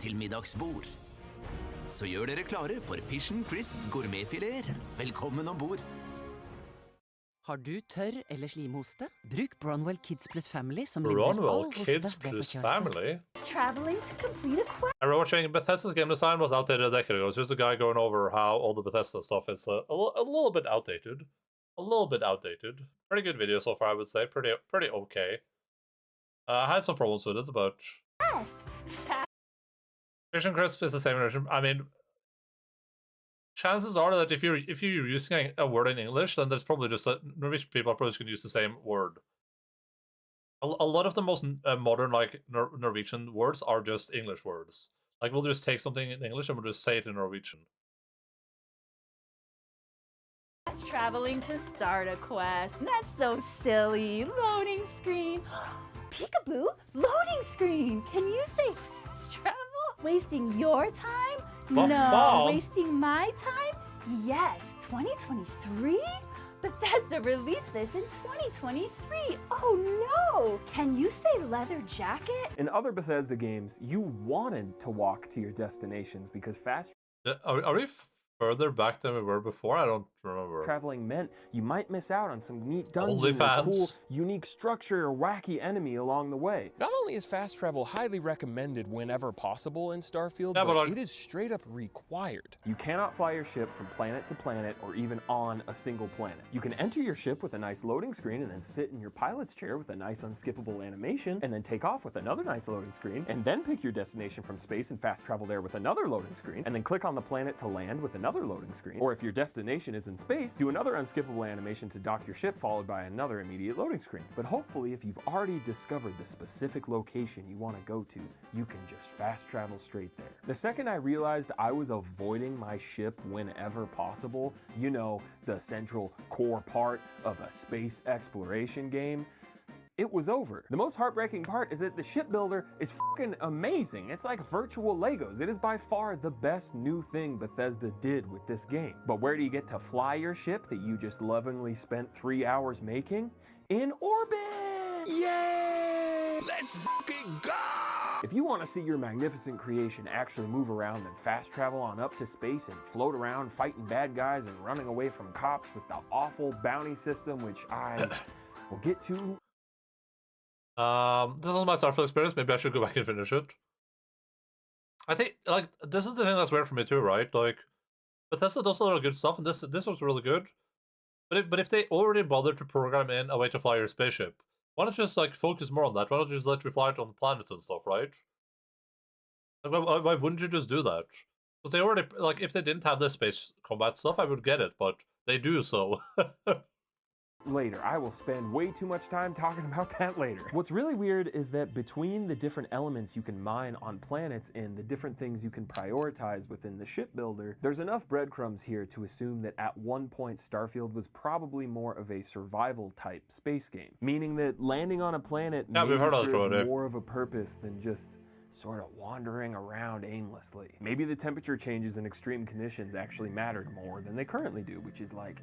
til middagsbord. Så gjør dere klare for Fish and Crisp gourmetfileter. Velkommen ombord. Har du tørr eller slimhoste? Bruk Bronwell Kids Plus Family som Bronwell Kids Plus Family? Traveling to complete a quest. I remember watching Bethesda's game design was outdated a decade ago. It's just a guy going over how all the Bethesda stuff is a little bit outdated. A little bit outdated. Pretty good video so far, I would say. Pretty okay. I had some problems with it, but... Fish and Crisp is the same version. I mean, chances are that if you're using a word in English, then there's probably just Norwegian people are probably just going to use the same word. A lot of the most modern like Norwegian words are just English words. Like we'll just take something in English and we'll just say it in Norwegian. Traveling to start a quest. That's so silly. Loading screen. Peekaboo. Loading screen. Can you say fast travel? Wasting your time? Well, no. Mom. Wasting my time? Yes. 2023? Bethesda released this in 2023. Oh no! Can you say leather jacket? In other Bethesda games, you wanted to walk to your destinations because fast Are we further back than we were before? I don't remember. traveling meant you might miss out on some neat dungeon or cool, unique structure or wacky enemy along the way. Not only is fast travel highly recommended whenever possible in Starfield, Yeah, but it is straight up required. You cannot fly your ship from planet to planet or even on a single planet. You can enter your ship with a nice loading screen and then sit in your pilot's chair with a nice unskippable animation and then take off with another nice loading screen and then pick your destination from space and fast travel there with another loading screen and then click on the planet to land with another loading screen. Or if your destination is in space, do another unskippable animation to dock your ship followed by another immediate loading screen. But hopefully if you've already discovered the specific location you want to go to, you can just fast travel straight there. The second I realized I was avoiding my ship whenever possible, you know, the central core part of a space exploration game, it was over. The most heartbreaking part is that the shipbuilder is fucking amazing. It's like virtual Legos. It is by far the best new thing Bethesda did with this game. But where do you get to fly your ship that you just lovingly spent 3 hours making? In orbit! Yay! Let's fucking go! If you want to see your magnificent creation actually move around, then fast travel on up to space and float around fighting bad guys and running away from cops with the awful bounty system, which I will get to. This is my Starfield experience. Maybe I should go back and finish it. I think, like, this is the thing that's weird for me too, right? Like, Bethesda does a lot of good stuff, and this was really good. But if they already bothered to program in a way to fly your spaceship, why not just, like, focus more on that? Why not just let you fly it on planets and stuff, right? Like, why wouldn't you just do that? Because they already, like, if they didn't have this space combat stuff, I would get it, but they do, so... Later. I will spend way too much time talking about that later. What's really weird is that between the different elements you can mine on planets and the different things you can prioritize within the shipbuilder, there's enough breadcrumbs here to assume that at one point Starfield was probably more of a survival type space game, meaning that landing on a planet may serve more of a purpose than just sort of wandering around aimlessly. Maybe the temperature changes in extreme conditions actually mattered more than they currently do, which is like,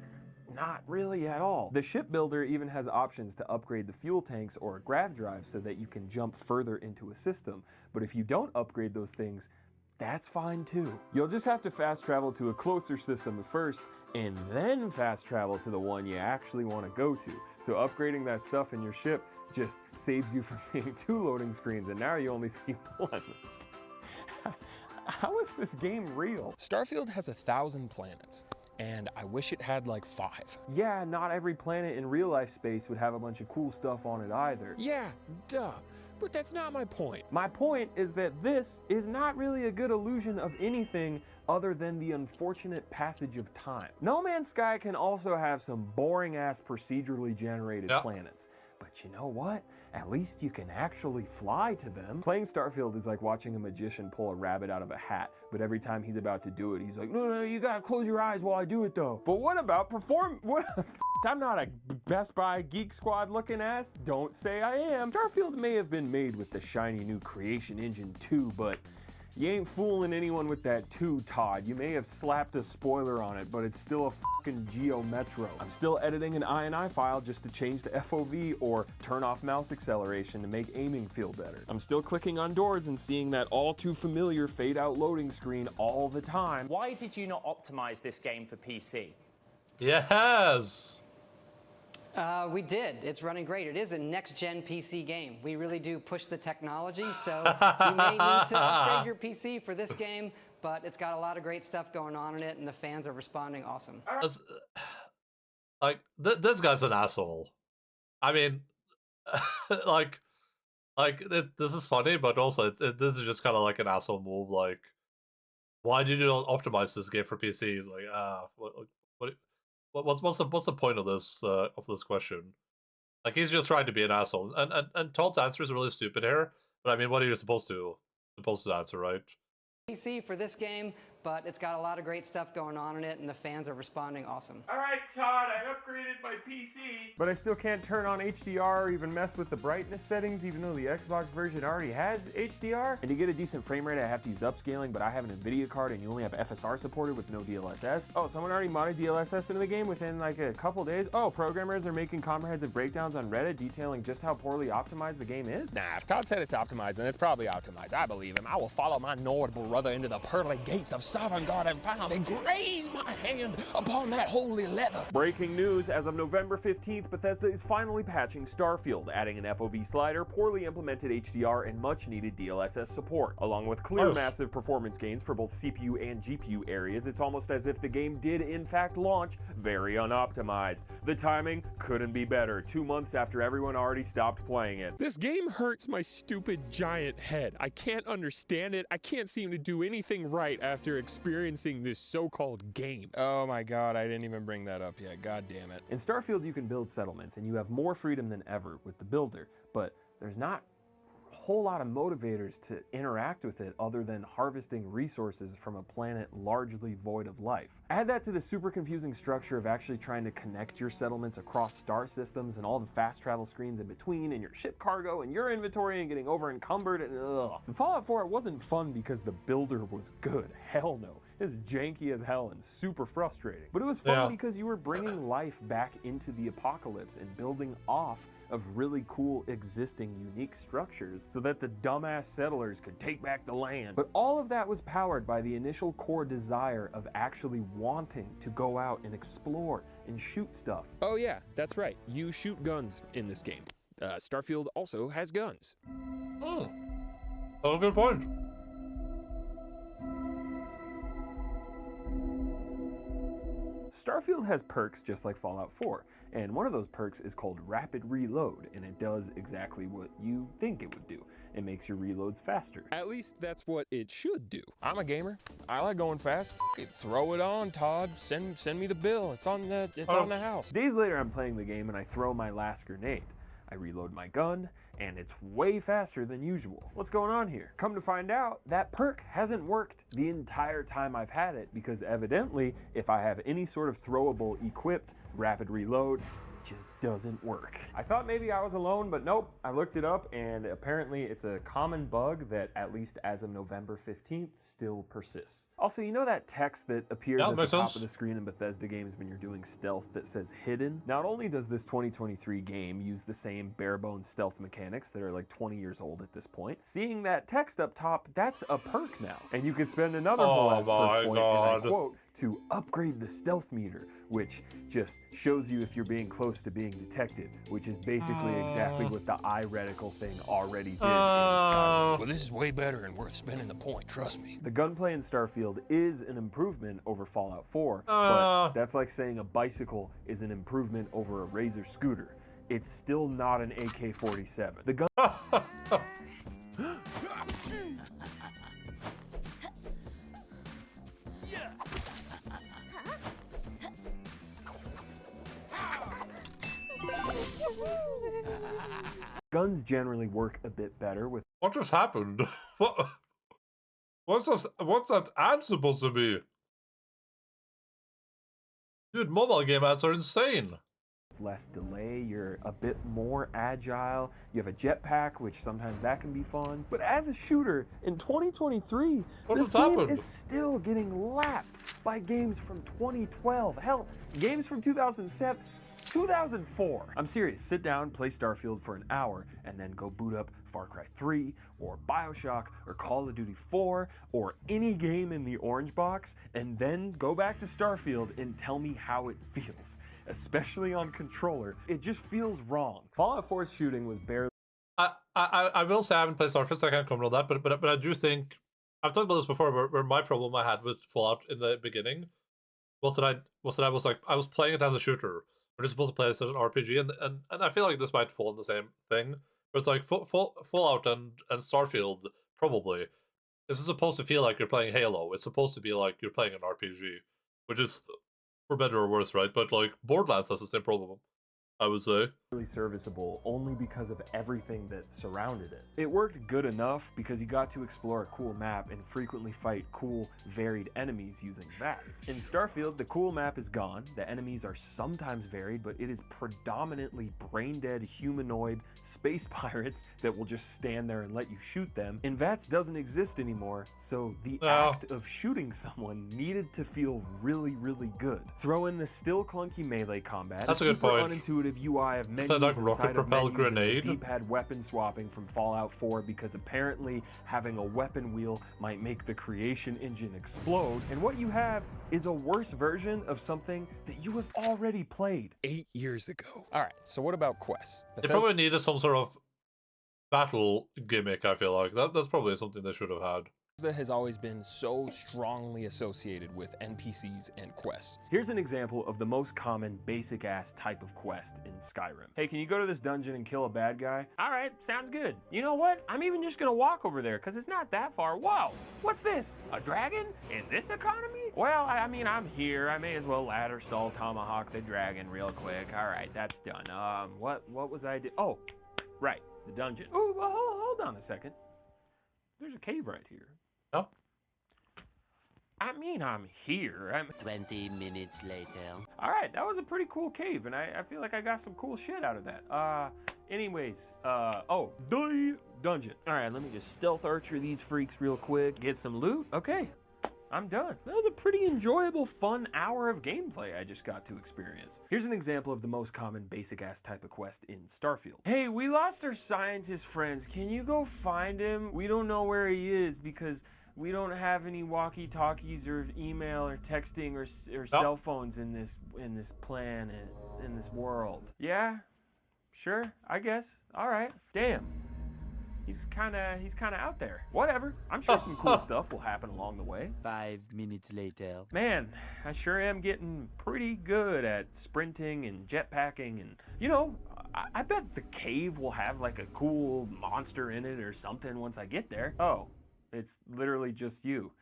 not really at all. The shipbuilder even has options to upgrade the fuel tanks or a grav drive so that you can jump further into a system. But if you don't upgrade those things, that's fine too. You'll just have to fast travel to a closer system first and then fast travel to the one you actually want to go to. So upgrading that stuff in your ship just saves you from seeing 2 loading screens and now you only see 1. How is this game real? Starfield has 1,000 planets, and I wish it had like 5. Yeah, not every planet in real life space would have a bunch of cool stuff on it either. Yeah, duh. But that's not my point. My point is that this is not really a good illusion of anything other than the unfortunate passage of time. No Man's Sky can also have some boring-ass procedurally generated planets. But you know what? At least you can actually fly to them. Playing Starfield is like watching a magician pull a rabbit out of a hat, but every time he's about to do it, he's like, no, you gotta close your eyes while I do it though. But what about I'm not a Best Buy Geek Squad looking ass. Don't say I am. Starfield may have been made with the shiny new creation engine too, but You ain't fooling anyone with that too, Todd. You may have slapped a spoiler on it, but it's still a fucking Geo Metro. I'm still editing an INI file just to change the FOV or turn off mouse acceleration to make aiming feel better. I'm still clicking on doors and seeing that all too familiar fade out loading screen all the time. Why did you not optimize this game for PC? Yes. We did. It's running great. It is a next-gen PC game. We really do push the technology, so you may need to upgrade your PC for this game, but it's got a lot of great stuff going on in it, and the fans are responding awesome. Like, this guy's an asshole. I mean, this is funny, but also this is just kind of like an asshole move. Like, why did you not optimize this game for PC? It's like, what's the point of this question? Like, he's just trying to be an asshole, and Todd's answer is really stupid here. But I mean, what are you supposed to answer, right? PC for this game, but it's got a lot of great stuff going on in it, and the fans are responding awesome. All right, Todd, I upgraded my PC. But I still can't turn on HDR or even mess with the brightness settings, even though the Xbox version already has HDR. And to get a decent frame rate, I have to use upscaling, but I have an NVIDIA card and you only have FSR supported with no DLSS. Oh, someone already modded DLSS into the game within like a couple days. Oh, programmers are making comprehensive breakdowns on Reddit detailing just how poorly optimized the game is. Nah, if Todd said it's optimized, then it's probably optimized. I believe him. I will follow my notable brother into the pearly gates of sovereign God and found and graze my hand upon that holy leather. Breaking news, as of November 15th, Bethesda is finally patching Starfield, adding an FOV slider, poorly implemented HDR, and much needed DLSS support. Along with clear massive performance gains for both CPU and GPU areas, it's almost as if the game did in fact launch very unoptimized. The timing couldn't be better, 2 months after everyone already stopped playing it. This game hurts my stupid giant head. I can't understand it. I can't seem to do anything right after experiencing this so-called game. Oh my god, I didn't even bring that up yet. God damn it. In Starfield, you can build settlements, and you have more freedom than ever with the builder, but there's not a whole lot of motivators to interact with it other than harvesting resources from a planet largely void of life. Add that to the super confusing structure of actually trying to connect your settlements across star systems and all the fast travel screens in between and your ship cargo and your inventory and getting over encumbered and ugh. In Fallout 4, it wasn't fun because the builder was good. Hell no. It's janky as hell and super frustrating. But it was fun because you were bringing life back into the apocalypse and building off of really cool existing unique structures so that the dumbass settlers could take back the land. But all of that was powered by the initial core desire of actually wanting to go out and explore and shoot stuff. Oh yeah, that's right. You shoot guns in this game. Starfield also has guns. Oh, that's a good point. Starfield has perks just like Fallout 4, and one of those perks is called Rapid Reload, and it does exactly what you think it would do. It makes your reloads faster. At least that's what it should do. I'm a gamer. I like going fast. F it, throw it on, Todd. Send me the bill. It's on the house. Days later, I'm playing the game and I throw my last grenade. I reload my gun, and it's way faster than usual. What's going on here? Come to find out, that perk hasn't worked the entire time I've had it, because evidently, if I have any sort of throwable equipped rapid reload, just doesn't work. I thought maybe I was alone, but nope. I looked it up, and apparently it's a common bug that, at least as of November 15th, still persists. Also, you know that text that appears at the top of the screen in Bethesda games when you're doing stealth that says hidden? Not only does this 2023 game use the same bare-bones stealth mechanics that are like 20 years old at this point, seeing that text up top, that's a perk now. And you can spend another perk point, and I quote, to upgrade the stealth meter, which just shows you if you're being close to being detected, which is basically exactly what the eye reticle thing already did in Skyrim. Well, this is way better and worth spending the point, trust me. The gunplay in Starfield is an improvement over Fallout 4, but that's like saying a bicycle is an improvement over a Razor scooter. It's still not an AK-47. The gun... Guns generally work a bit better with... What just happened? What's that ad supposed to be? Dude, mobile game ads are insane. less delay, you're a bit more agile, you have a jetpack, which sometimes that can be fun. But as a shooter, in 2023, this game is still getting lapped by games from 2012. Hell, games from 2007. 2004. I'm serious, sit down, play Starfield for an hour, and then go boot up Far Cry 3, or Bioshock, or Call of Duty 4, or any game in the orange box, and then go back to Starfield and tell me how it feels. Especially on controller, it just feels wrong. Fallout 4's shooting was barely... I will say I haven't played Starfield, so I can't comment on that, but I do think... I've talked about this before, where my problem I had with Fallout in the beginning was that I was playing it as a shooter. We're just supposed to play it as an RPG, and I feel like this might fall in the same thing. But it's like Fallout and Starfield probably. This is supposed to feel like you're playing Halo. It's supposed to be like you're playing an RPG, which is for better or worse, right? But like Borderlands has the same problem, I would say. Really serviceable only because of everything that surrounded it. It worked good enough because you got to explore a cool map and frequently fight cool, varied enemies using VATS. In Starfield, the cool map is gone, the enemies are sometimes varied, but it is predominantly brain-dead humanoid space pirates that will just stand there and let you shoot them. And VATS doesn't exist anymore, so the act of shooting someone needed to feel really, really good. Throw in the still clunky melee combat. That's a good point. Unintuitive UI of menus like inside rocket of propelled menus, grenade. and D-pad weapon swapping from Fallout 4 because apparently having a weapon wheel might make the creation engine explode, and what you have is a worse version of something that you have already played 8 years ago. All right, so what about quests? They probably needed some sort of battle gimmick, I feel like. That's probably something they should have had. Bethesda has always been so strongly associated with NPCs and quests. Here's an example of the most common basic-ass type of quest in Skyrim. Hey, can you go to this dungeon and kill a bad guy? All right, sounds good. You know what? I'm even just gonna walk over there because it's not that far. Whoa, what's this? A dragon? In this economy? Well, I mean, I'm here. I may as well ladder stall tomahawk the dragon real quick. All right, that's done. What was I doing? Oh, right, the dungeon. Oh, well, hold on a second. There's a cave right here. Oh. I mean, I'm here. 20 minutes later. All right, that was a pretty cool cave, and I feel like I got some cool shit out of that. Anyways, dungeon. All right, let me just stealth archer these freaks real quick, get some loot. Okay, I'm done. That was a pretty enjoyable, fun hour of gameplay I just got to experience. Here's an example of the most common basic-ass type of quest in Starfield. Hey, we lost our scientist friends. Can you go find him? We don't know where he is because we don't have any walkie-talkies or email or texting or cell phones in this planet, in this world. Yeah, sure, I guess. All right. Damn. He's kind of out there. Whatever. I'm sure some cool stuff will happen along the way. 5 minutes later. Man, I sure am getting pretty good at sprinting and jetpacking, and you know, I bet the cave will have like a cool monster in it or something once I get there. Oh, it's literally just you.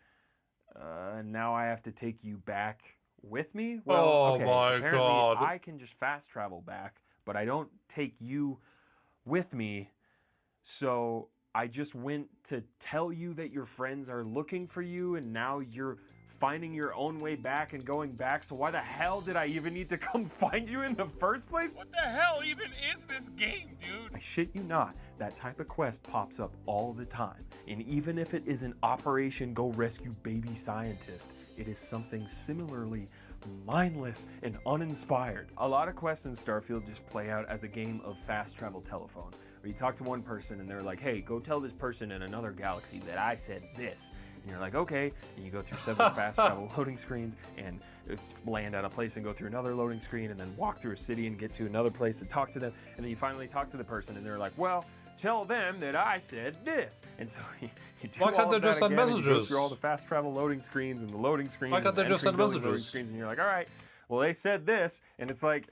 Now I have to take you back with me? Well, okay, apparently God. I can just fast travel back, but I don't take you with me. So I just went to tell you that your friends are looking for you, and now you're finding your own way back and going back. So why the hell did I even need to come find you in the first place? What the hell even is this game, dude? I shit you not, that type of quest pops up all the time. And even if it is an Operation Go Rescue Baby Scientist, it is something similarly mindless and uninspired. A lot of quests in Starfield just play out as a game of fast travel telephone, where you talk to one person and they're like, hey, go tell this person in another galaxy that I said this. And you're like, okay, and you go through several fast travel loading screens and land at a place and go through another loading screen and then walk through a city and get to another place and talk to them. And then you finally talk to the person and they're like, well, tell them that I said this. And so you do Why can't all they of just that send again, and you go messages? through all the fast travel loading screens and the loading screens. Why can't they and just send entry-building loading messages? screens, and you're like, all right, well, they said this. And it's like,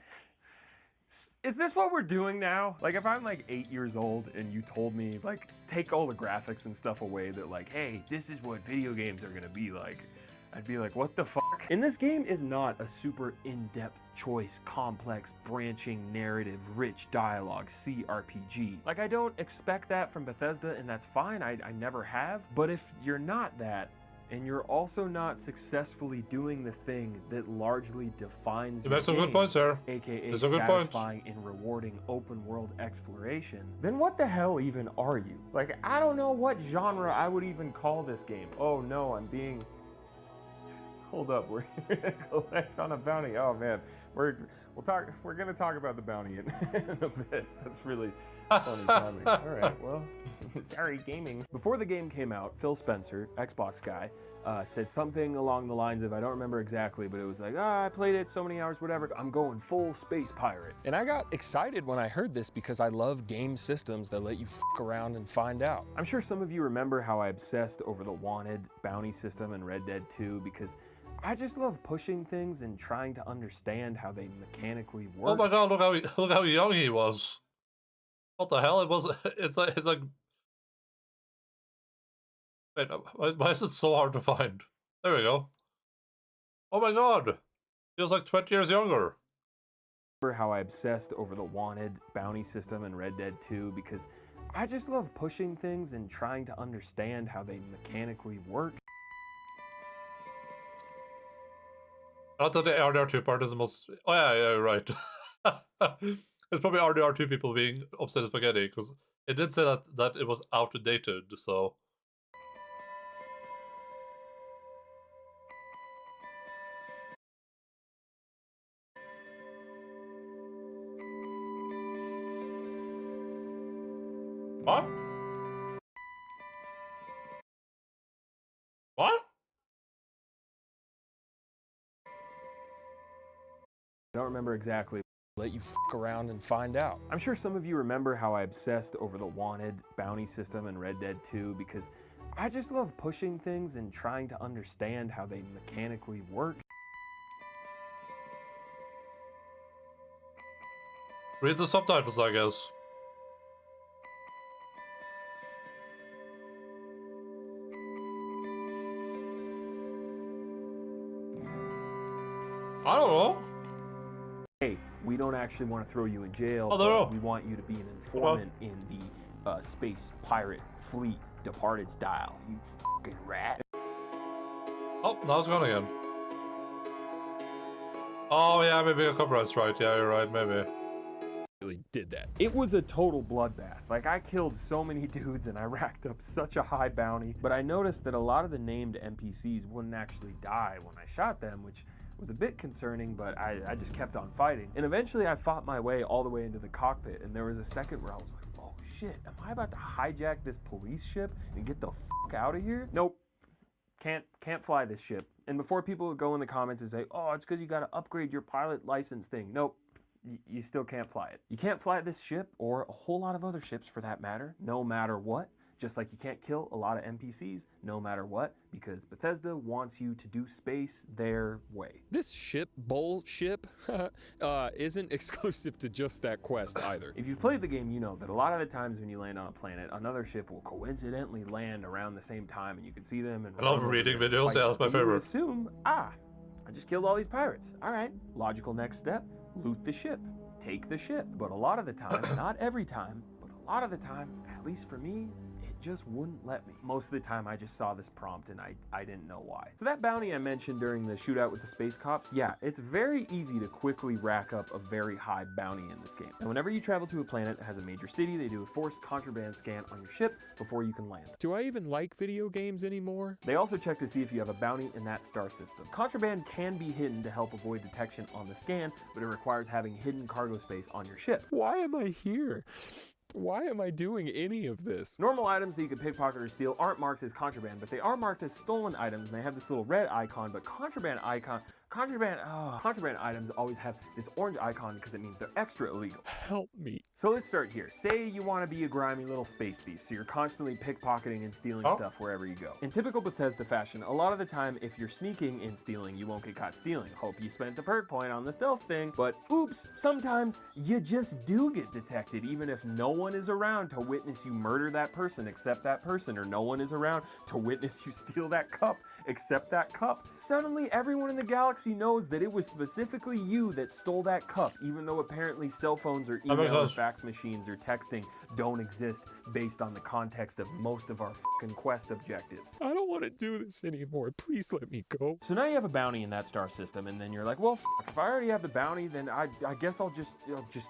is this what we're doing now? Like, if I'm like 8 years old and you told me, like, take all the graphics and stuff away that like, hey, this is what video games are gonna be like, I'd be like, what the fuck? And this game is not a super in-depth choice, complex, branching, narrative, rich dialogue CRPG. Like, I don't expect that from Bethesda, and that's fine, I never have. But if you're not that, and you're also not successfully doing the thing that largely defines You your made some game, good points there. aka These are good points. satisfying and rewarding open world exploration, then what the hell even are you? Like, I don't know what genre I would even call this game. Oh no, I'm being... Hold up, we're gonna collect on a bounty. Oh man, we're gonna talk about the bounty in a bit. That's really funny timing. All right, well, sorry, gaming. Before the game came out, Phil Spencer, Xbox guy, said something along the lines of, I don't remember exactly, but it was like, I played it so many hours, whatever. I'm going full space pirate. And I got excited when I heard this because I love game systems that let you fuck around and find out. I'm sure some of you remember how I obsessed over the wanted bounty system in Red Dead 2 because I just love pushing things and trying to understand how they mechanically work. Oh my god, look how young he was. What the hell? It's like wait, why is it so hard to find? There we go. Oh my god. He was like 20 years younger. Remember how I obsessed over the wanted bounty system in Red Dead 2 because I just love pushing things and trying to understand how they mechanically work. I thought the RDR2 part is the most... Oh yeah, you're right. It's probably RDR2 people being obsessed with spaghetti, because it did say that it was outdated, so... What? What? I don't remember exactly. Let you fuck around and find out. I'm sure some of you remember how I obsessed over the wanted bounty system in Red Dead 2 because I just love pushing things and trying to understand how they mechanically work. Read the subtitles, I guess. I don't know. Hey, we don't actually want to throw you in jail, Oh, but no. we want you to be an informant in the space pirate fleet Departed style, you fucking rat. Oh, now it's gone again. Oh yeah, maybe a copyright strike. Yeah, you're right, maybe. Really did that. It was a total bloodbath. Like, I killed so many dudes and I racked up such a high bounty, but I noticed that a lot of the named NPCs wouldn't actually die when I shot them, which was a bit concerning, but I just kept on fighting. And eventually I fought my way all the way into the cockpit, and there was a second where I was like, oh shit, am I about to hijack this police ship and get the fuck out of here? Nope. Can't fly this ship. And before people go in the comments and say, oh, it's because you got to upgrade your pilot license thing. Nope. You still can't fly it. You can't fly this ship, or a whole lot of other ships for that matter, no matter what. Just like you can't kill a lot of NPCs, no matter what, because Bethesda wants you to do space their way. This bullship isn't exclusive to just that quest either. If you've played the game, you know that a lot of the times when you land on a planet, another ship will coincidentally land around the same time, and you can see them. And I love reading videos. Yeah, that's my You favorite. assume, I just killed all these pirates. All right, logical next step: loot the ship, take the ship. But a lot of the time, not every time, but a lot of the time, at least for me, just wouldn't let me. Most of the time I just saw this prompt and I didn't know why. So that bounty I mentioned during the shootout with the space cops, yeah, it's very easy to quickly rack up a very high bounty in this game. And whenever you travel to a planet that has a major city, they do a forced contraband scan on your ship before you can land. Do I even like video games anymore? They also check to see if you have a bounty in that star system. Contraband can be hidden to help avoid detection on the scan, but it requires having hidden cargo space on your ship. Why am I here? Why am I doing any of this? Normal items that you can pickpocket or steal aren't marked as contraband, but they are marked as stolen items, and they have this little red icon, but contraband items always have this orange icon because it means they're extra illegal. Help me. So let's start here. Say you want to be a grimy little space thief, so you're constantly pickpocketing and stealing stuff wherever you go. In typical Bethesda fashion, a lot of the time, if you're sneaking and stealing, you won't get caught stealing. Hope you spent the perk point on the stealth thing, but oops, sometimes you just do get detected, even if no one is around to witness you murder that person except that person, or no one is around to witness you steal that cup except that cup. Suddenly, everyone in the galaxy Foxy knows that it was specifically you that stole that cup, even though apparently cell phones or email or fax machines or texting don't exist based on the context of most of our fucking quest objectives. I don't want to do this anymore. Please let me go. So now you have a bounty in that star system, and then you're like, well, if I already have the bounty, then I guess I'll just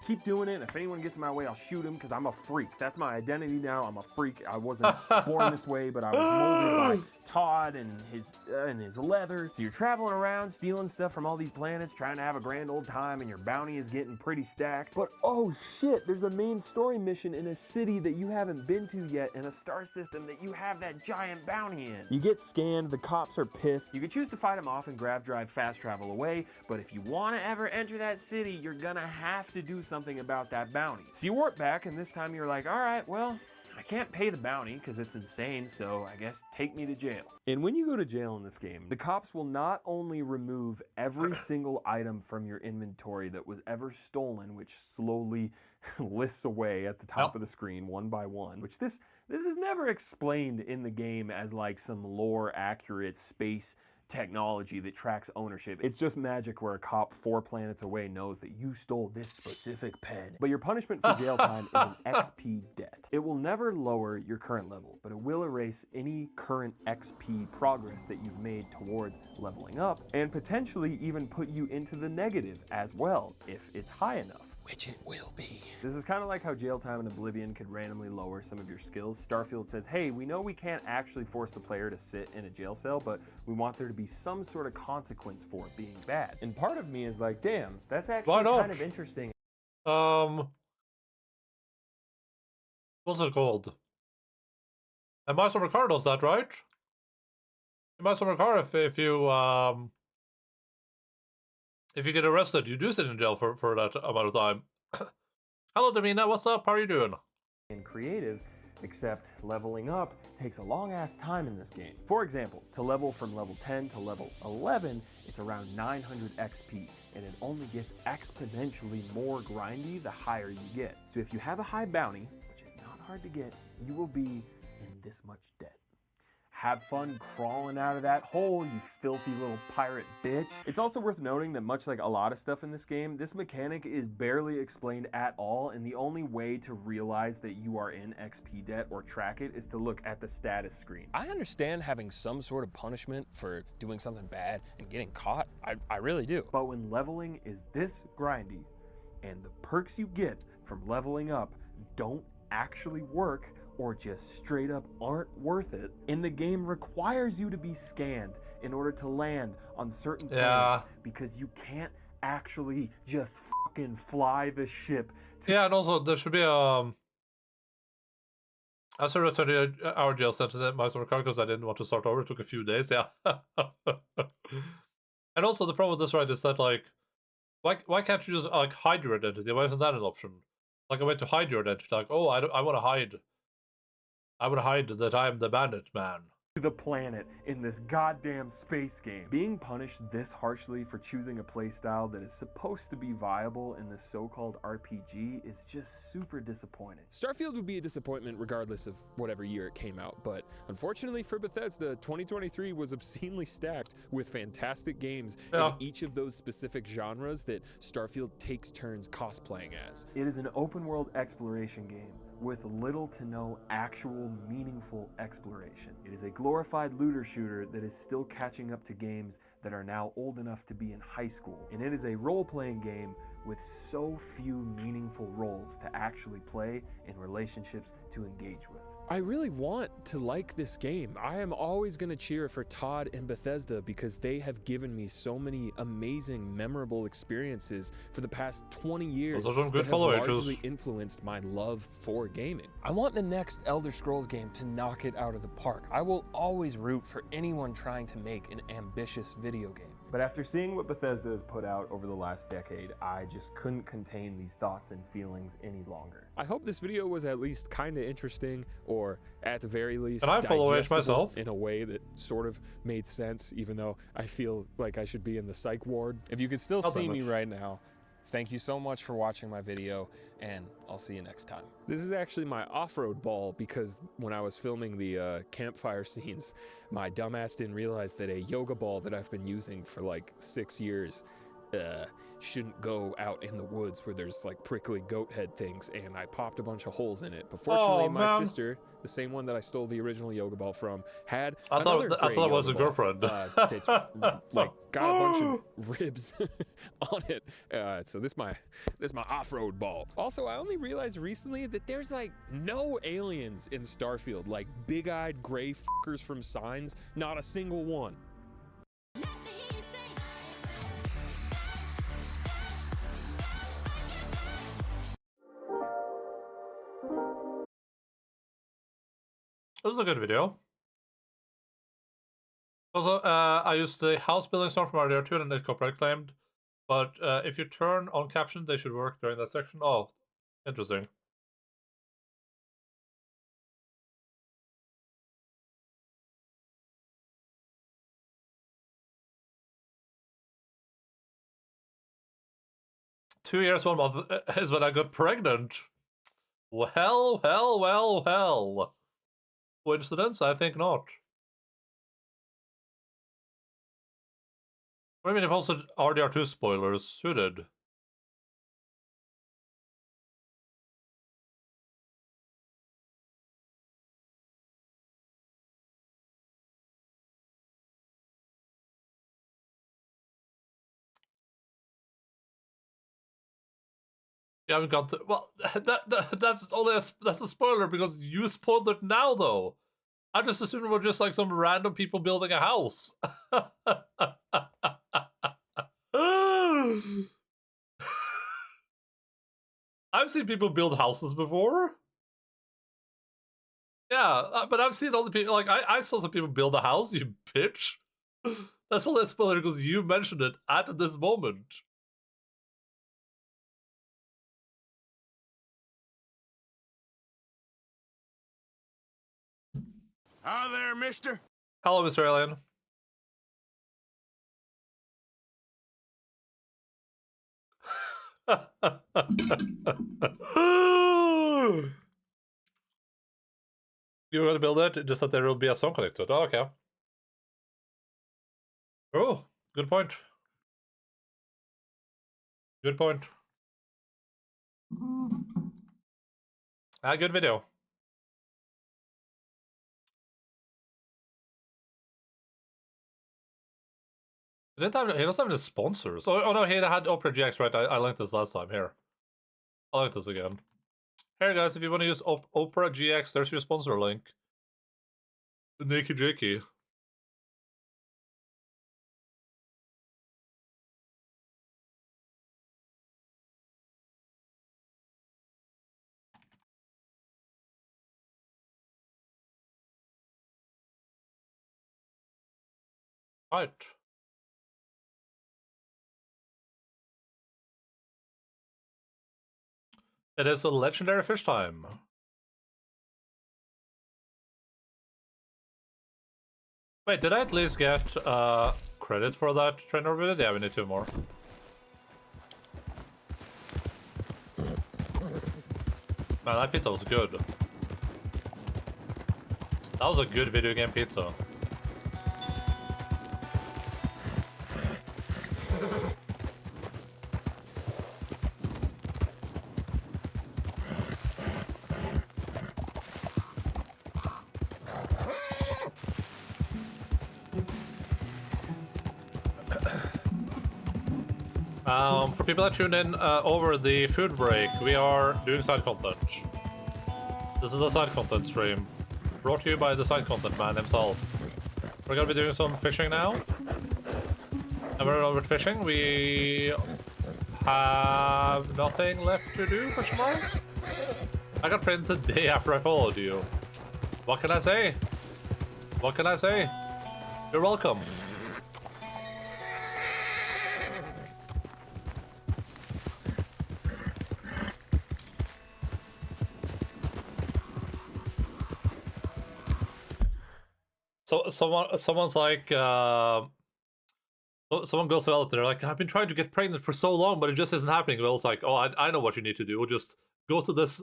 keep doing it, and if anyone gets in my way, I'll shoot him, because I'm a freak. That's my identity now. I'm a freak. I wasn't born this way, but I was molded by Todd and his leather. So you're traveling around, stealing stuff from all these planets, trying to have a grand old time, and your bounty is getting pretty stacked. But oh shit, there's a main story mission in a city that you haven't been to yet, in a star system that you have that giant bounty in. You get scanned, the cops are pissed. You can choose to fight them off and grav drive fast travel away, but if you want to ever enter that city, you're gonna have to do something about that bounty. So you warp back, and this time you're like, all right, well, I can't pay the bounty because it's insane, so I guess take me to jail. And when you go to jail in this game, the cops will not only remove every single item from your inventory that was ever stolen, which slowly lists away at the top of the screen one by one, which this is never explained in the game as like some lore accurate space technology that tracks ownership. It's just magic where a cop 4 planets away knows that you stole this specific pen. But your punishment for jail time is an XP debt. It will never lower your current level, but it will erase any current XP progress that you've made towards leveling up, and potentially even put you into the negative as well, if it's high enough. Which it will be. This is kind of like how jail time in Oblivion could randomly lower some of your skills. Starfield says, hey, we know we can't actually force the player to sit in a jail cell, but we want there to be some sort of consequence for it being bad. And part of me is like, damn, that's actually kind of interesting. What's it called? And My Summer Car does that, right? In My Summer Car, if you get arrested, you do sit in jail for that amount of time. Hello, Davina. What's up? How are you doing? And creative, except leveling up takes a long-ass time in this game. For example, to level from level 10 to level 11, it's around 900 XP, and it only gets exponentially more grindy the higher you get. So if you have a high bounty, which is not hard to get, you will be in this much debt. Have fun crawling out of that hole, you filthy little pirate bitch. It's also worth noting that much like a lot of stuff in this game, this mechanic is barely explained at all, and the only way to realize that you are in XP debt or track it is to look at the status screen. I understand having some sort of punishment for doing something bad and getting caught. I really do. But when leveling is this grindy, and the perks you get from leveling up don't actually work, or just straight up aren't worth it, and the game requires you to be scanned in order to land on certain planets, because you can't actually just fucking fly the ship. Yeah, and also there should be I started a 20-hour jail sentence in My Summer Car because I didn't want to start over. It took a few days, yeah. And also the problem with this, right, is that like, why can't you just like hide your identity? Why isn't that an option? Like a way to hide your identity, like, oh, I want to hide. I would hide that I am the bandit man. The planet in this goddamn space game. Being punished this harshly for choosing a playstyle that is supposed to be viable in this so-called RPG is just super disappointing. Starfield would be a disappointment regardless of whatever year it came out, but unfortunately for Bethesda, 2023 was obscenely stacked with fantastic games in each of those specific genres that Starfield takes turns cosplaying as. It is an open world exploration game with little to no actual meaningful exploration. It is a glorified looter shooter that is still catching up to games that are now old enough to be in high school. And it is a role-playing game with so few meaningful roles to actually play and relationships to engage with. I really want to like this game. I am always going to cheer for Todd and Bethesda because they have given me so many amazing, memorable experiences for the past 20 years Those are some good that have follow-ups. largely influenced my love for gaming. I want the next Elder Scrolls game to knock it out of the park. I will always root for anyone trying to make an ambitious video game. But after seeing what Bethesda has put out over the last decade, I just couldn't contain these thoughts and feelings any longer. I hope this video was at least kind of interesting, or at the very least Can I follow it myself? In a way that sort of made sense, even though I feel like I should be in the psych ward. If you could still see me right now, Thank you so much for watching my video, and I'll see you next time. This is actually my off-road ball because when I was filming the campfire scenes, my dumbass didn't realize that a yoga ball that I've been using for like 6 years shouldn't go out in the woods where there's like prickly goat head things, and I popped a bunch of holes in it. But fortunately, my sister, the same one that I stole the original yoga ball from, had I thought it was a girlfriend. That's like got a bunch of ribs on it. So this is my off-road ball. Also, I only realized recently that there's like no aliens in Starfield, like big-eyed gray fuckers from Signs, not a single one. This was a good video. Also, I used the house building song from RDR2 and the copyright claimed, but if you turn on captions, they should work during that section. Oh, interesting. Two years, 1 month is when I got pregnant. Well, well, well, well. Coincidence? I think not. I mean, if also RDR2 spoilers, who did? You haven't got to, well, that's only that's a spoiler because you spoiled it now, though. I just assumed it was just like some random people building a house. I've seen people build houses before. Yeah, but I've seen all the people, like, I saw some people build a house, you bitch. That's all that spoiler because you mentioned it at this moment. Hi there, mister. Hello, Mr. Alien. You want to build it, just that there will be a song connected. Oh, okay. Oh, good point. Good point. Good video. He doesn't have any sponsors. Oh no, he had Opera GX, right? I linked this last time. Here. I'll link this again. Here, guys, if you want to use Opera GX, there's your sponsor link. Naked Jakey. Right. It is a legendary fish time. Wait, did I at least get credit for that trainer video? Yeah, we need 2 more. Man, that pizza was good. That was a good video game pizza. For people that tuned in over the food break, we are doing side content. This is a side content stream, brought to you by the side content man himself. We're gonna be doing some fishing now. And we're over fishing. We have nothing left to do, question mark? I got printed the day after I followed you. What can I say? What can I say? You're welcome. So someone's like, So someone goes out there like, I've been trying to get pregnant for so long, but it just isn't happening. Well, it's like, oh, I know what you need to do. We'll just go to this,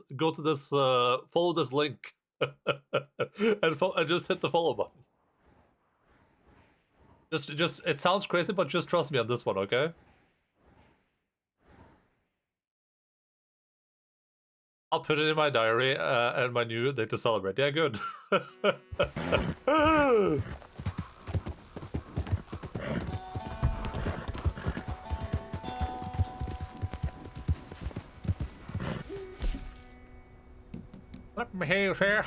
follow this link, and just hit the follow button. Just, it sounds crazy, but just trust me on this one, okay? I'll put it in my diary and my new day to celebrate. Yeah, good. Let me hear you, sir.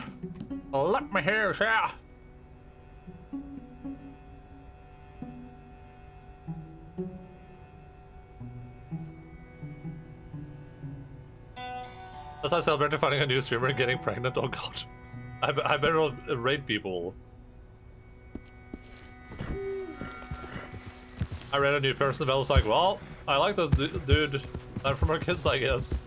Let me hear you, sir. As I celebrated finding a new streamer and getting pregnant, oh god. I better raid people. I read a new person that was like, well, I like this dude. Not from our kids, I guess.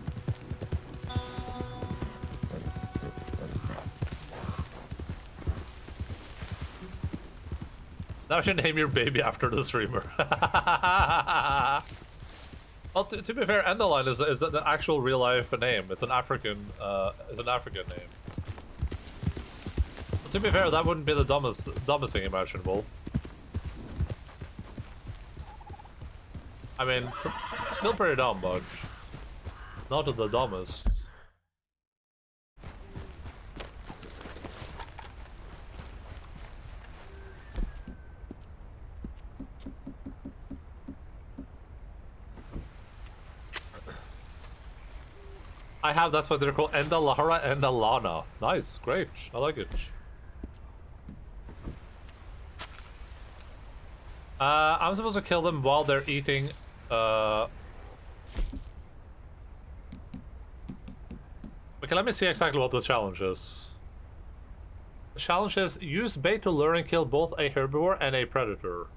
Now you should name your baby after the streamer. Well, to be fair, Endaline is the actual real life name. It's an African name. But to be fair, that wouldn't be the dumbest thing imaginable. I mean, still pretty dumb, but not the dumbest. I have, that's what they're called, Endalara, Endalana. Nice, great, I like it. I'm supposed to kill them while they're eating, Okay, let me see exactly what the challenge is. The challenge is, use bait to lure and kill both a herbivore and a predator.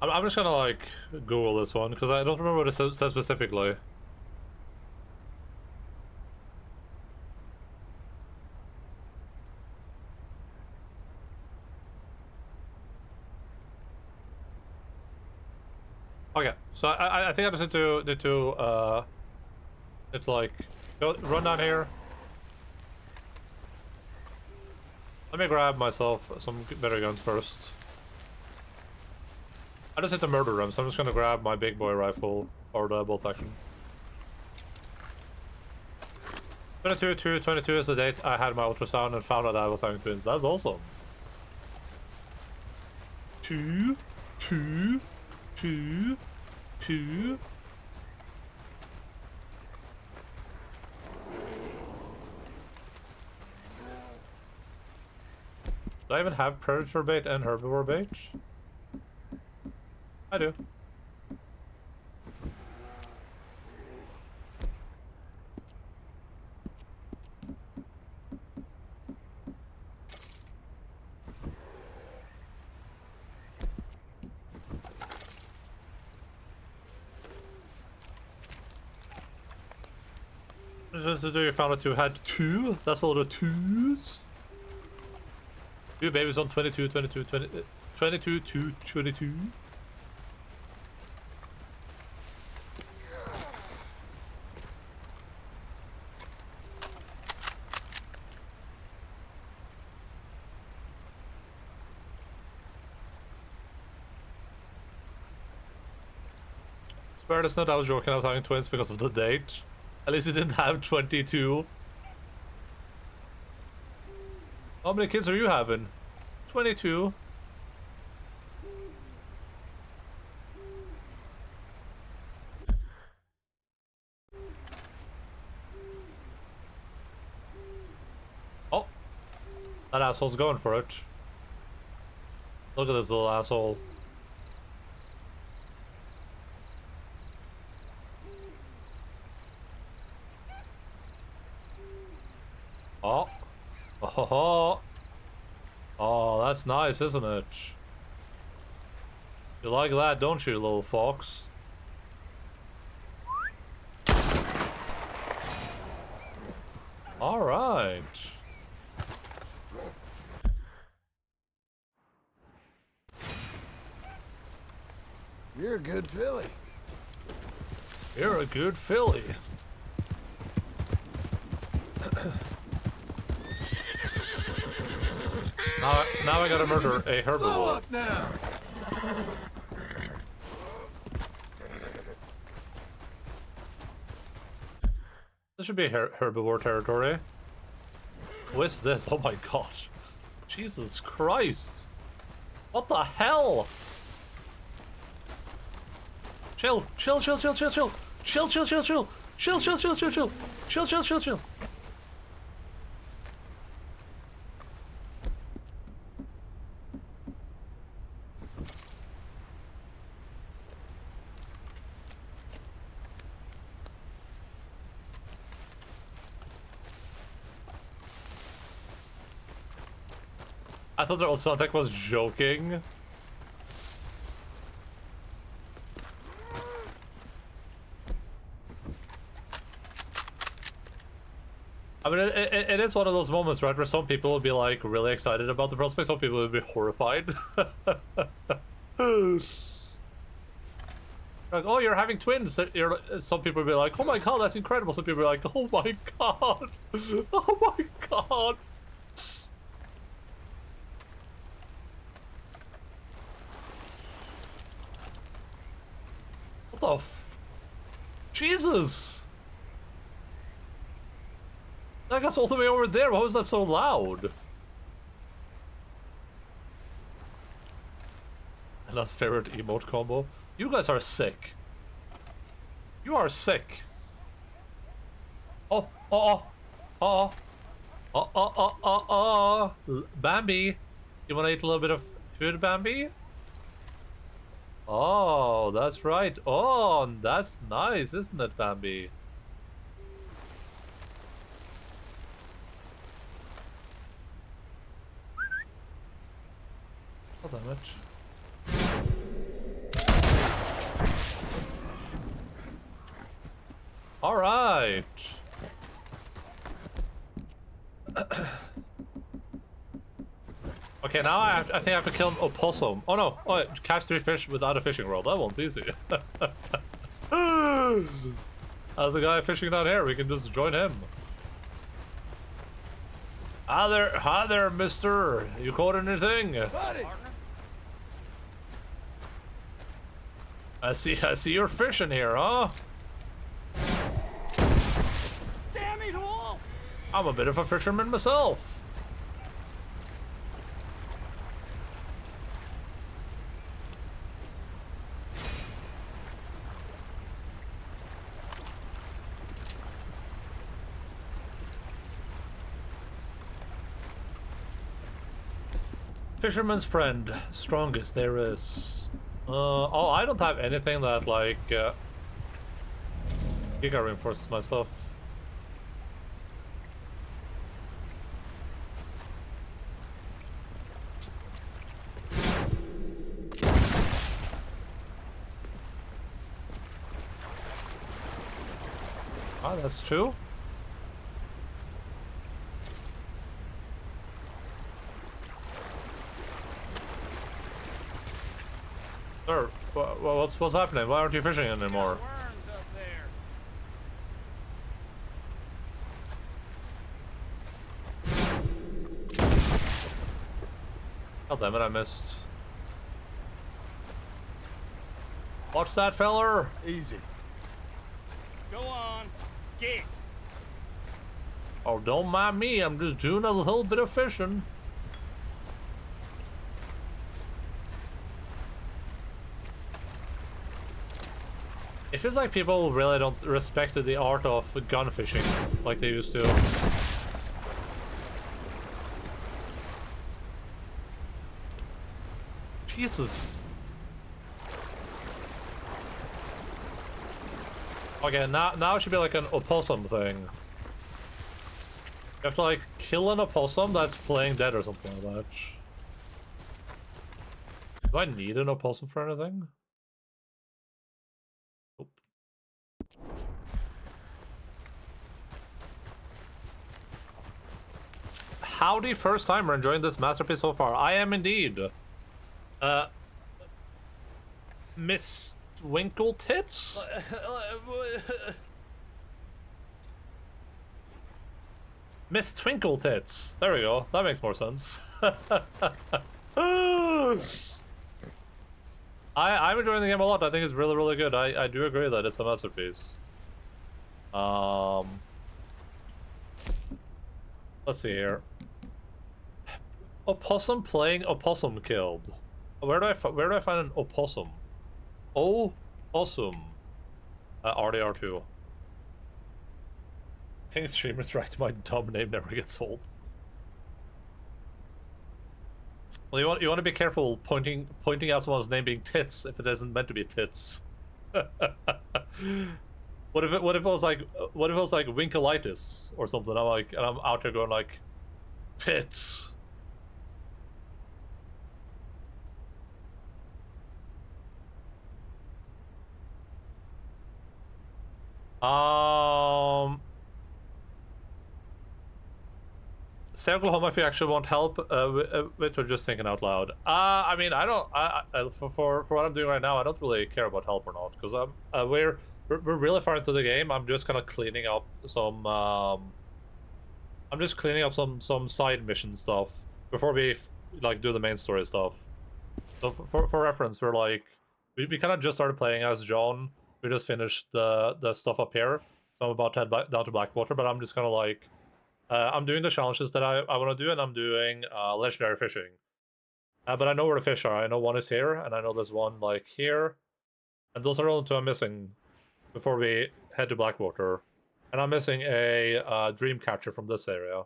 I'm just gonna like Google this one because I don't remember what it says specifically. Okay, so I think I just need to like go run down here. Let me grab myself some better guns first. I just hit the murder room, so I'm just gonna grab my big boy rifle or the bolt action. 22/2/22 is the date I had my ultrasound and found out I was having twins. That's awesome. 2, 2, 2, 2. Do I even have predator bait and herbivore bait? I do. You found it, you had 2? That's a lot of 2s. 2 babies on 22 to 22. Spare this note, I was joking, I was having twins because of the date. At least he didn't have 22. How many kids are you having? 22. Oh, that asshole's going for it. Look at this little asshole. Oh. Oh, oh, that's nice, isn't it? You like that, don't you, little fox? All right. You're a good filly. You're a good filly. now I gotta murder a Slow herbivore. up now. This should be herbivore territory. Who is this? Oh my god. Jesus Christ. What the hell? Chill, chill, chill, chill, chill, chill. Chill, chill, chill, chill. Chill, chill, chill, chill, chill. Chill, chill, chill, chill. I thought the old Sonic was joking. I mean, it is one of those moments, right, where some people will be like really excited about the prospect, some people will be horrified. Like, oh, you're having twins. Some people will be like, oh my god, that's incredible. Some people will be like, oh my god, oh my god. What the f... Jesus! That guy's all the way over there. Why was that so loud? Ella's favorite emote combo. You guys are sick. You are sick. Oh, oh, oh, oh, oh, oh, oh, oh. Bambi, you wanna eat a little bit of food, Bambi? Oh, that's right. Oh, that's nice, isn't it, Bambi? Oh, damn it. All right. Okay, now I think I have to kill an opossum. Oh no! Oh, catch 3 fish without a fishing rod. That one's easy. How's the guy fishing down here? We can just join him. Hi there, mister. You caught anything? Buddy. I see you're fishing here, huh? Damn it all! I'm a bit of a fisherman myself. Fisherman's friend, strongest there is. Oh, I don't have anything that like Giga reinforces myself. Ah, that's true. Sir, what's happening? Why aren't you fishing anymore? God damn it, I missed. Watch that, feller! Easy. Go on, get. Oh, don't mind me, I'm just doing a little bit of fishing. It feels like people really don't respect the art of gun fishing like they used to. Jesus. Okay, now it should be like an opossum thing. You have to like kill an opossum that's playing dead or something like that. Do I need an opossum for anything? Nope. Howdy, first timer enjoying this masterpiece so far. I am indeed. Miss Twinkle Tits? Miss Twinkle Tits. There we go. That makes more sense. I'm enjoying the game a lot. I think it's really, really good. I do agree that it's a masterpiece. Let's see here. Opossum playing opossum killed. Where do I find an opossum? Opossum. RDR2. I think streamers right, my dumb name never gets old. Well, you want to be careful pointing out someone's name being Tits if it isn't meant to be Tits. What if it was like Winkleitis or something? I'm out here going like Tits. Say Oklahoma if you actually want help with or just thinking out loud. I mean, I don't. For what I'm doing right now, I don't really care about help or not because we're really far into the game. I'm just kind of cleaning up some. I'm just cleaning up some side mission stuff before we like do the main story stuff. So for reference, we're like we kind of just started playing as John. We just finished the stuff up here, so I'm about to head back down to Blackwater. But I'm just kind of like. I'm doing the challenges that I want to do, and I'm doing legendary fishing. But I know where the fish are. I know one is here, and I know there's one like here. And those are the only two I'm missing before we head to Blackwater. And I'm missing a dream catcher from this area.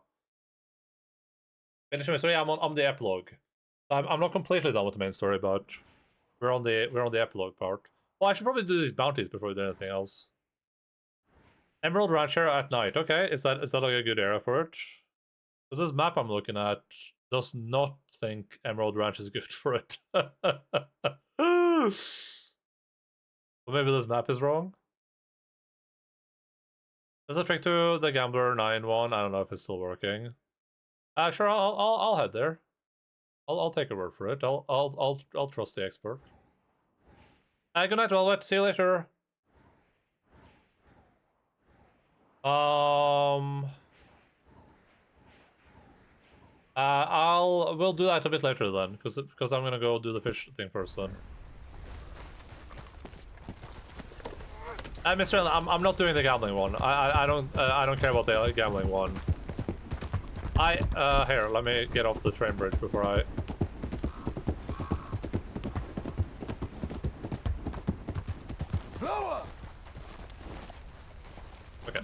Finishing my story. I'm on the epilogue. I'm not completely done with the main story, but we're on the epilogue part. Well, I should probably do these bounties before we do anything else. Emerald Rancher at night. Okay, is that like a good area for it? Because this map I'm looking at does not think Emerald Ranch is good for it. Well, maybe this map is wrong. There's a trick to the Gambler 9-1. I don't know if it's still working. Sure, I'll head there. I'll take a word for it. I'll trust the expert. Good night, Velvet. See you later. We'll do that a bit later then, because I'm gonna go do the fish thing first then. Mr. I'm not doing the gambling one. I don't care about the gambling one. Here, let me get off the train bridge before I. Slower. Okay.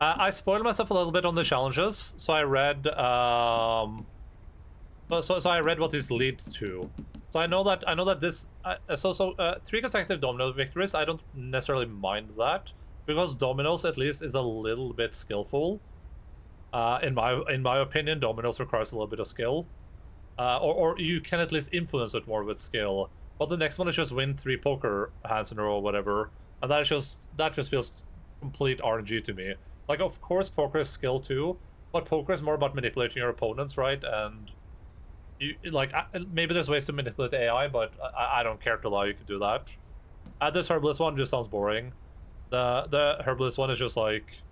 I spoiled myself a little bit on the challenges, so I read so I read what these lead to. So I know that this 3 consecutive domino victories, I don't necessarily mind that because dominoes at least is a little bit skillful. In my opinion, dominoes requires a little bit of skill, or you can at least influence it more with skill. But the next one is just win 3 poker hands in a row or whatever, and that just feels complete RNG to me. Like, of course, poker is skill too, but poker is more about manipulating your opponents, right? And you like maybe there's ways to manipulate AI, but I don't care to like do that. This herbalist one just sounds boring. The herbalist one is just like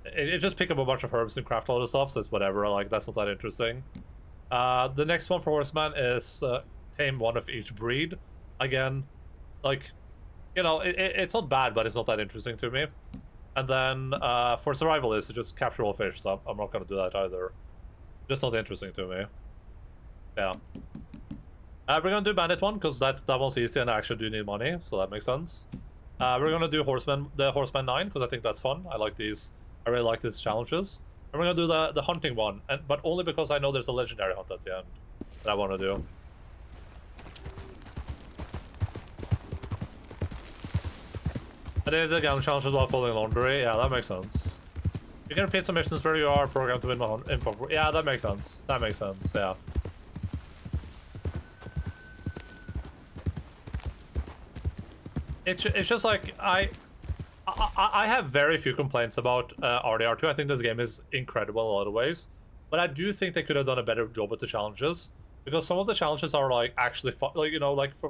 it just pick up a bunch of herbs and craft all the stuff, so it's whatever. Like that's not that interesting. The next one for Horseman is tame 1 of each breed. Again, like you know, it's not bad, but it's not that interesting to me. And then for survivalist, it's just capture all fish, so I'm not gonna do that either. Just not interesting to me. Yeah. We're gonna do bandit one because that one's easy and I actually do need money, so that makes sense. We're gonna do the horseman 9 because I think that's fun. I like these. I really like these challenges. And we're gonna do the hunting one, but only because I know there's a legendary hunt at the end that I want to do. I did the gun challenges while folding laundry. Yeah, that makes sense. You can repeat some missions where you are programmed to win my own info. Yeah, that makes sense. That makes sense, yeah. It's just like, I have very few complaints about RDR2. I think this game is incredible in a lot of ways. But I do think they could have done a better job with the challenges. Because some of the challenges are like actually fun, like, you know, like for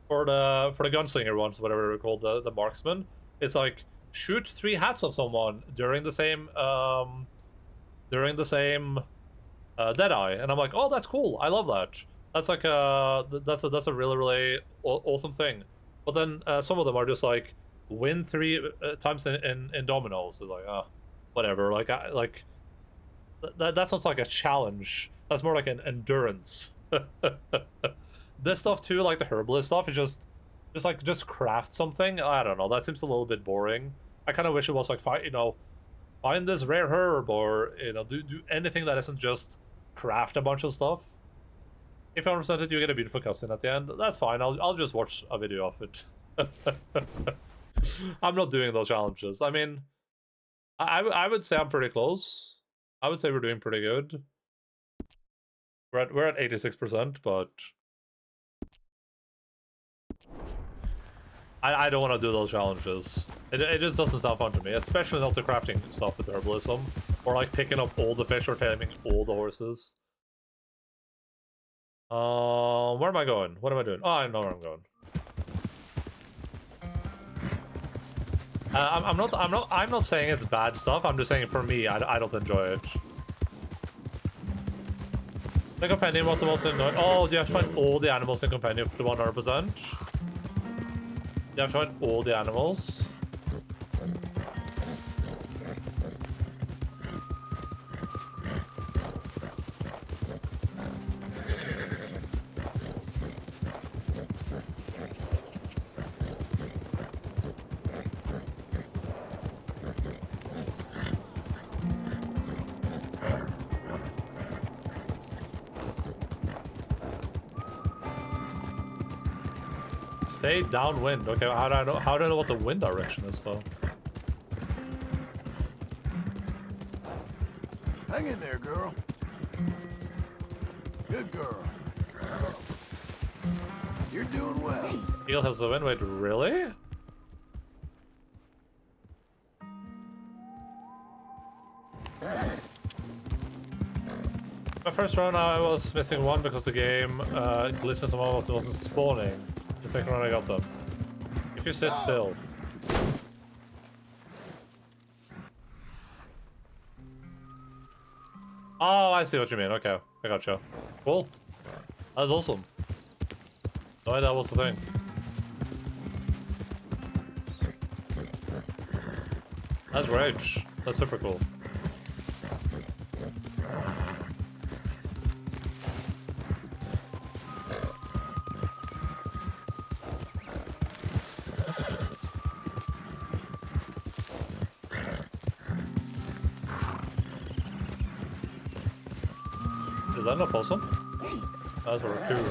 the gunslinger ones, whatever they're called, the marksman. It's like shoot 3 hats of someone during the same Deadeye, and I'm like, oh, that's cool. I love that. That's like that's a really awesome thing. But then some of them are just like win 3 times in dominoes. It's like, whatever. Like that sounds like a challenge. That's more like an endurance. This stuff too, like the herbalist stuff, is just craft something. I don't know. That seems a little bit boring. I kind of wish it was like find this rare herb, or do anything that isn't just craft a bunch of stuff. If you understand it, you get a beautiful cutscene at the end. That's fine. I'll just watch a video of it. I'm not doing those challenges. I mean, I would say I'm pretty close. I would say we're doing pretty good. We're at 86%, but I don't want to do those challenges. It just doesn't sound fun to me, especially not the crafting stuff with herbalism, or like picking up all the fish or taming all the horses. Where am I going? What am I doing? Oh, I know where I'm going. I'm not saying it's bad stuff. I'm just saying for me, I don't enjoy it. The companion, what the most annoying? Oh, do you have to find all the animals in companion for the 100%? You have to find all the animals. Stay downwind. Okay, how do I know what the wind direction is though? Hang in there, girl. Good girl. You're doing well. Heel has the wind. Wait, really? My first run, I was missing 1 because the game glitched and someone wasn't spawning. The second run, I got them. If you sit still. Oh, I see what you mean. Okay, I gotcha. Cool. That was awesome. No idea that was the thing. That's great. That's super cool. Is that an opossum? That's a raccoon.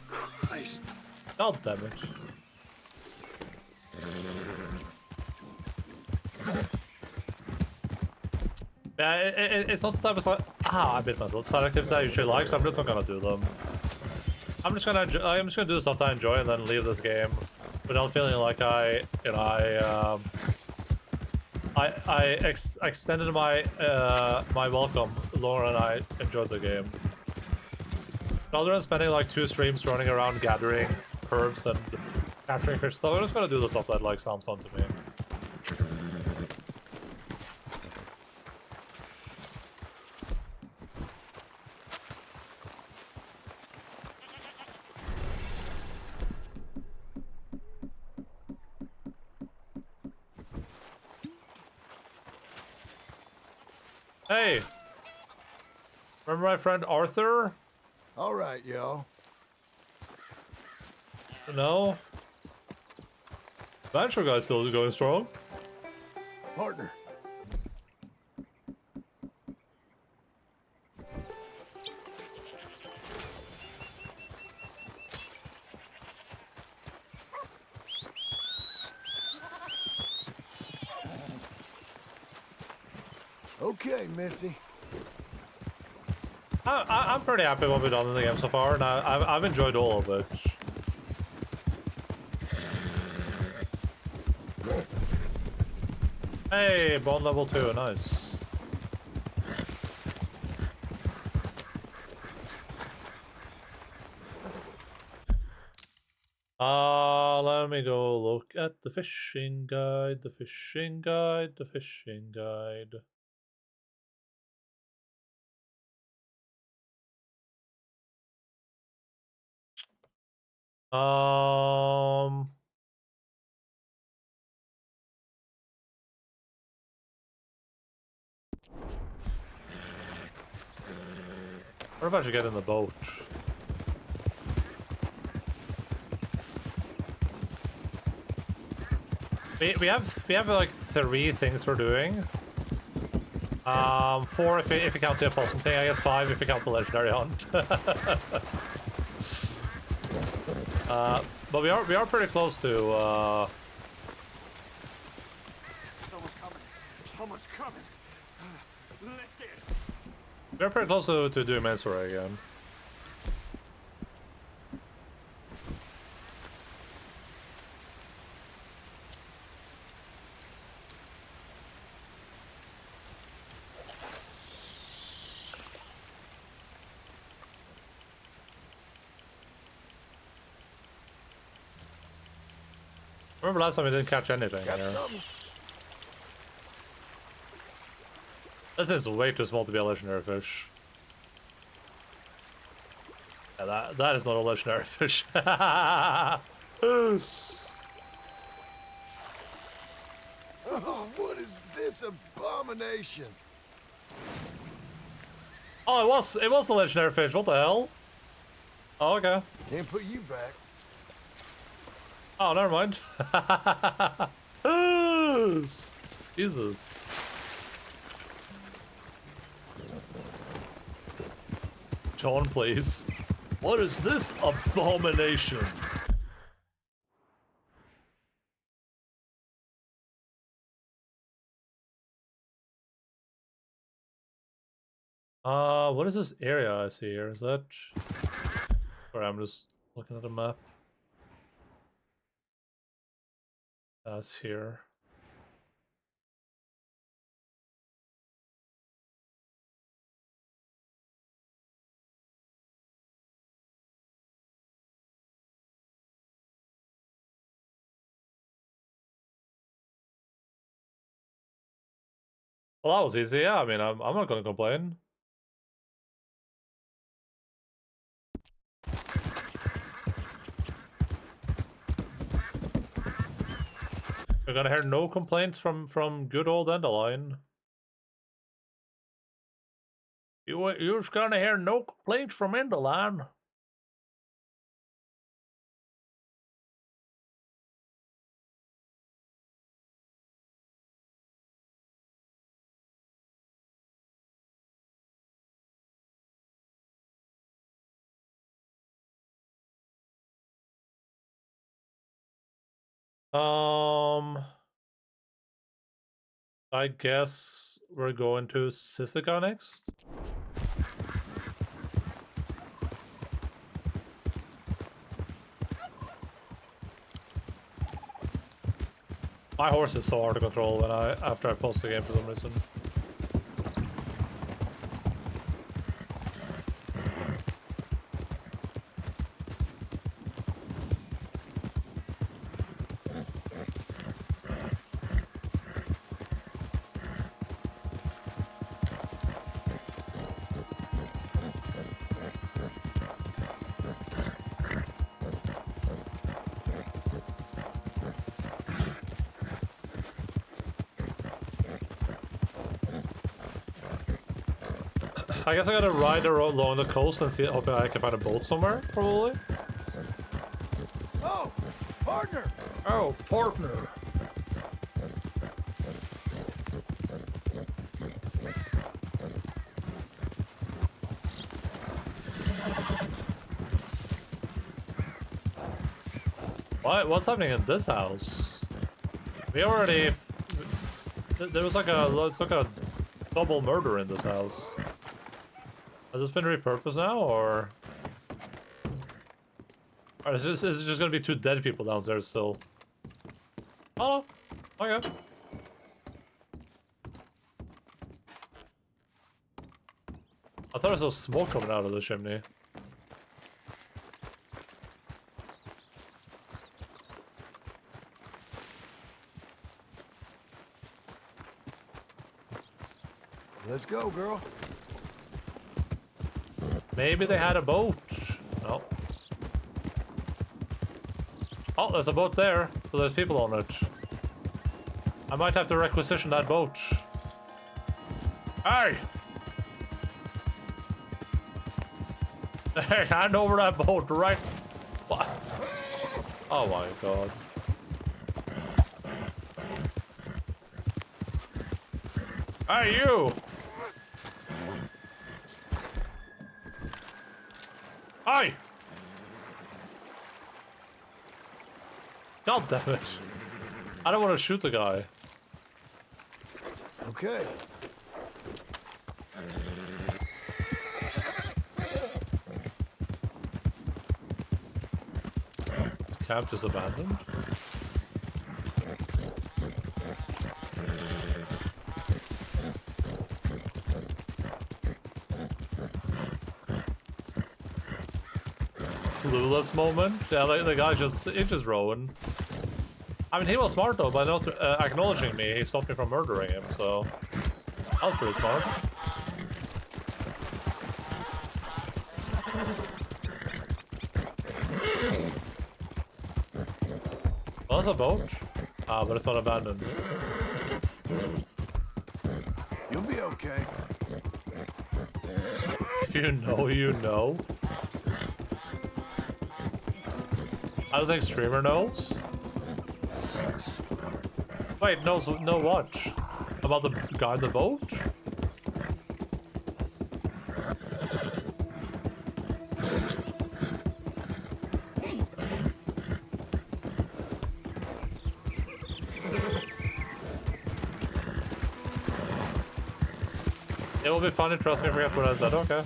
Christ. God damn it. Yeah, it's not the type of I bit myself. Side activities I usually like, so I'm just not gonna do them. I'm just gonna do the stuff that I enjoy and then leave this game without feeling like I extended my my welcome longer than I enjoyed the game. Rather than spending like 2 streams running around gathering herbs and capturing fish stuff, I'm just gonna do the stuff that like sounds fun to me. Hey! Remember my friend Arthur? All right, y'all. No? Adventure guy's still going strong. Partner. Okay, Missy. I'm pretty happy with what we've done in the game so far, and I've enjoyed all of it. Hey, bond level 2, nice. Let me go look at the fishing guide, the fishing guide, the fishing guide. What if I should get in the boat? We have like 3 things we're doing. 4 if you count the opossum thing, I guess 5 if you count the legendary hunt. But we are pretty close to Someone's coming. Someone's coming. Lift it. we're pretty close to doing Mensa again. Remember last time we didn't catch anything Got here. something. This is way too small to be a legendary fish. Yeah, that is not a legendary fish. Oh, what is this abomination? Oh, it was a legendary fish. What the hell? Oh, okay. Can't put you back. Oh, never mind. Jesus. John, please. What is this abomination? What is this area I see here? Is that... Sorry, I'm just looking at a map. That's here. Well, that was easy. Yeah, I mean, I'm not gonna complain. We're gonna hear no complaints from good old Endaline. You're just gonna hear no complaints from Endaline. I guess we're going to Sisika next. My horse is so hard to control when after I post the game for some reason. I guess I gotta ride along the coast and see, hoping I can find a boat somewhere, probably. Oh, partner. Oh, partner. What's happening in this house? We already... There was like a... It's like a double murder in this house. Has this been repurposed now, or is it just gonna be 2 dead people downstairs still? Oh, okay. I thought I saw smoke coming out of the chimney. Let's go, girl. Maybe they had a boat. No. Oh, there's a boat there, so there's people on it. I might have to requisition that boat. Hey! Hey, hand over that boat, right? What? Oh my god. Hey, you! Hey! God damn it. I don't want to shoot the guy. Okay. Camp just abandoned. Clueless moment. Yeah, like the guy just rowing. I mean, he was smart though by not acknowledging me. He stopped me from murdering him, so that was pretty smart. Well, that's a boat. Ah, but it's not abandoned. You'll be okay. If you know, you know. I don't think streamer knows. Wait, knows know what? About the guy in the boat? It will be funny, trust me, I forget what I said, okay.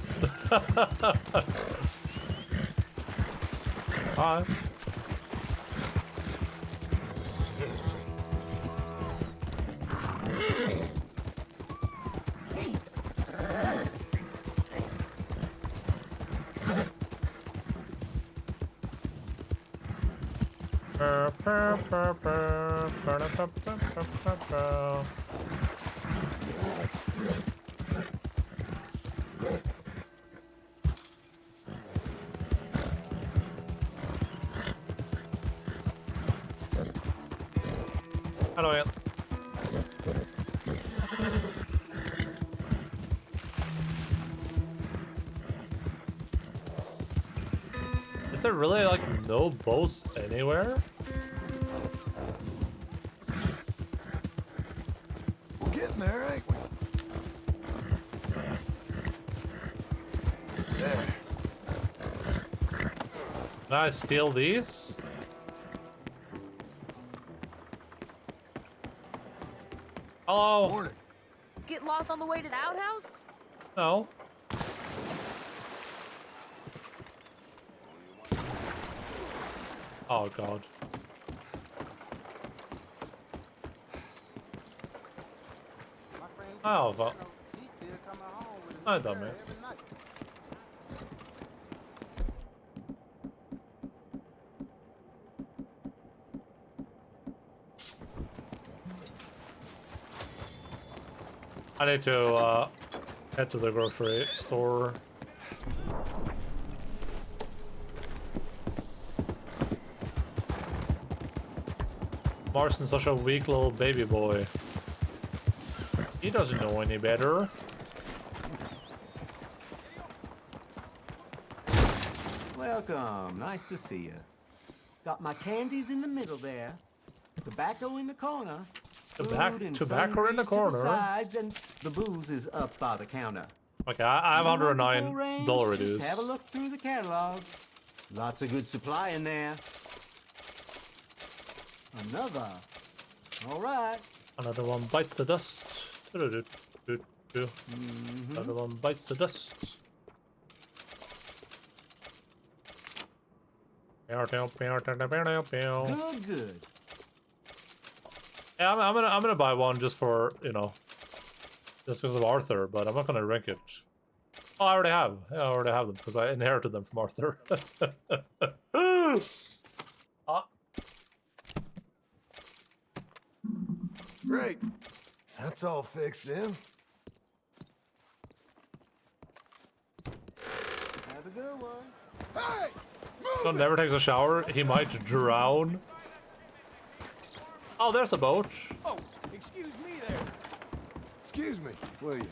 Alright. Hello, Ian. Is there really like no boats anywhere? We're getting there, ain't we? There. Can I steal these? Hello? Morning. Get lost on the way to the outhouse? No. Oh god. Oh, well. I done it. I need to head to the grocery store. Marston's such a weak little baby boy. He doesn't know any better. Welcome. Nice to see you. Got my candies in the middle there. Tobacco in the corner. Tobacco in the To corner. the sides, and the booze is up by the counter. Okay, I have $109 Just reviews. have a look through the catalog. Lots of good supply in there. Another. All right. Another one bites the dust. Everyone bites the dust. Good, good. Yeah, I'm gonna buy one just for, you know, just because of Arthur, but I'm not gonna rank it. Oh, I already have. Yeah, I already have them because I inherited them from Arthur. Great. That's all fixed then. Have a good one. Hey! So never takes a shower. He might drown. Oh, there's a boat. Oh, excuse me there. Excuse me, will you?